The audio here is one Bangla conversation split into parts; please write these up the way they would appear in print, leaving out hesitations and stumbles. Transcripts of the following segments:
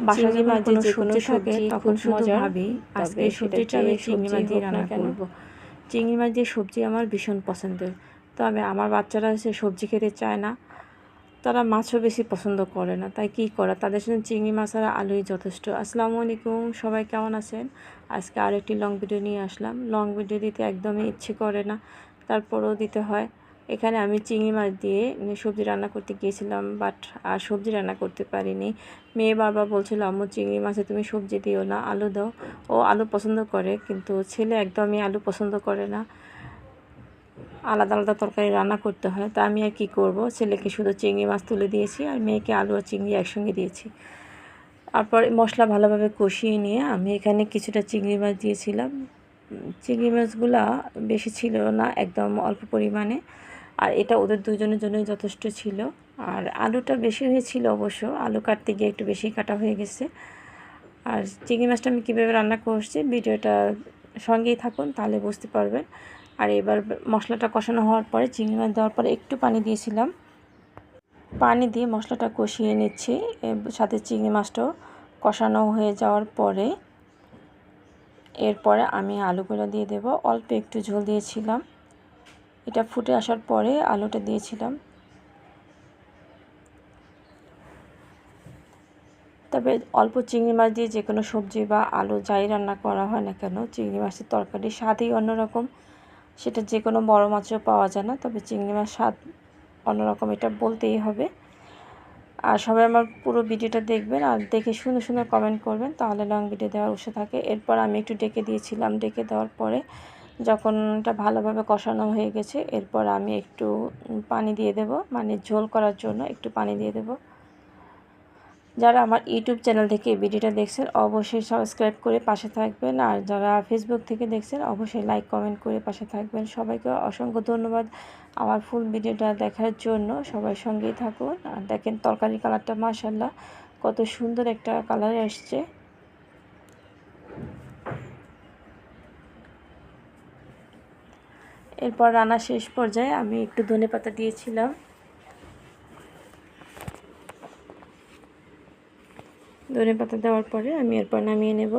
বাসা যখন কোনো সবজি থাকে তখন শুধু ভাবি আজকে এই সবজিটা আমি চিংড়ি মাছ দিয়ে রান্না করব। চিংড়ি মাছ দিয়ে সবজি আমার ভীষণ পছন্দের, তবে আমার বাচ্চারা সে সবজি খেতে চায় না, তারা মাছও বেশি পছন্দ করে না, তাই কী করা, তাদের সাথে চিংড়ি মাছ আর আলুই যথেষ্ট। আসসালামু আলাইকুম, সবাই কেমন আছেন? আজকে আরেকটি লং ভিডিও নিয়ে আসলাম। লং ভিডিও দিতে একদমই ইচ্ছে করে না, তারপরেও দিতে হয়। এখানে আমি চিংড়ি মাছ দিয়ে সবজি রান্না করতে গিয়েছিলাম, বাট আর সবজি রান্না করতে পারিনি। মেয়ে বারবার বলছিল, আম্মু চিংড়ি মাছে তুমি সবজি দিও না, আলু দাও। ও আলু পছন্দ করে, কিন্তু ছেলে একদমই আলু পছন্দ করে না, আলাদা আলাদা তরকারি রান্না করতে হয়। তা আমি আর কী করব, ছেলেকে শুধু চিংড়ি মাছ তুলে দিয়েছি আর মেয়েকে আলু আর চিংড়ি একসঙ্গে দিয়েছি। তারপর মশলা ভালোভাবে কষিয়ে নিয়ে আমি এখানে কিছুটা চিংড়ি মাছ দিয়েছিলাম। চিংড়ি মাছগুলা বেশি ছিল না, একদম অল্প পরিমাণে, আর এটা ওদের দুজনের জন্যই যথেষ্ট ছিল। আর আলুটা বেশি হয়েছিল অবশ্য, আলু কাটতে গিয়ে একটু বেশি কাটা হয়ে গেছে। আর চিংড়ি মাছটা আমি কীভাবে রান্না করছি ভিডিওটা সঙ্গেই থাকুন, তাহলে বুঝতে পারবেন। আর এবার মশলাটা কষানো হওয়ার পরে চিংড়ি মাছ দেওয়ার পরে একটু পানি দিয়েছিলাম, পানি দিয়ে মশলাটা কষিয়ে নিচ্ছি। সাথে চিংড়ি মাছটাও কষানো হয়ে যাওয়ার পরে এরপরে আমি আলুগুলো দিয়ে দেব। অল্প একটু ঝোল দিয়েছিলাম, এটা ফুটে আসার পরে আলুটা দিয়েছিলাম। তবে অল্প চিংড়ি মাছ দিয়ে যে কোনো সবজি বা আলু যাই রান্না করা হয় না কেন, চিংড়ি মাছের তরকারি স্বাদই অন্যরকম। সেটা যে কোনো বড় মাছেও পাওয়া যায় না, তবে চিংড়ি মাছ স্বাদ অন্যরকম, এটা বলতেই হবে। আর সবাই আমার পুরো ভিডিওটা দেখবেন আর দেখে সুন্দর সুন্দর কমেন্ট করবেন, তাহলে লং ভিডিও দেওয়ার উৎসাহ থাকে। এরপর আমি একটু ডেকে দিয়েছিলাম, ডেকে দেওয়ার পরে যখন এটা ভালোভাবে কষানো হয়ে গেছে, এরপর আমি একটু পানি দিয়ে দেব, মানে ঝোল করার জন্য একটু পানি দিয়ে দেব। যারা আমার ইউটিউব চ্যানেল থেকে ভিডিওটা দেখছেন অবশ্যই সাবস্ক্রাইব করে পাশে থাকবেন, আর যারা ফেসবুক থেকে দেখছেন অবশ্যই লাইক কমেন্ট করে পাশে থাকবেন। সবাইকে অসংখ্য ধন্যবাদ আমার ফুল ভিডিওটা দেখার জন্য, সবাই সঙ্গেই থাকুন। আর দেখেন তরকারি কালারটা মাশাআল্লাহ কত সুন্দর একটা কালার আসছে। এরপর রান্না শেষ পর্যায়ে আমি একটু ধনেপাতা দিয়েছিলাম। ধনেপাতা দেওয়ার পরে আমি এরপর নামিয়ে নেব।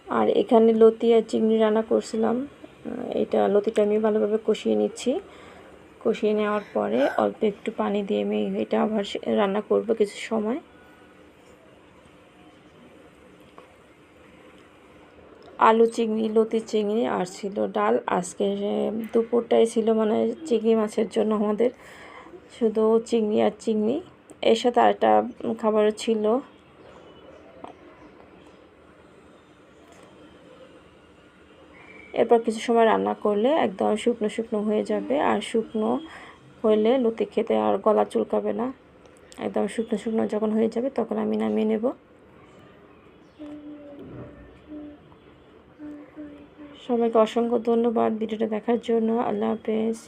আর এখানে লতি আর চিংড়ি রান্না করছিলাম, এটা লতিটা আমি ভালোভাবে কষিয়ে নিচ্ছি। কষিয়ে নেওয়ার পরে অল্প একটু পানি দিয়ে আমি এটা আবার রান্না করব কিছু সময়। আলু চিংড়ি, লতি চিংড়ি আর ছিল ডাল। আজকে দুপুরটাই ছিল মানে চিংড়ি মাছের জন্য আমাদের শুধু চিংড়ি আর চিংড়ি, এর সাথে আরেকটা খাবারও ছিল। এরপর কিছু সময় রান্না করলে একদম শুকনো শুকনো হয়ে যাবে, আর শুকনো হলে লতি খেতে আর গলা চুলকাবে না। একদম শুকনো শুকনো যখন হয়ে যাবে তখন আমি নামিয়ে নেব। সবাইকে অসংখ্য ধন্যবাদ ভিডিওটা দেখার জন্য। আল্লাহ হাফেজ।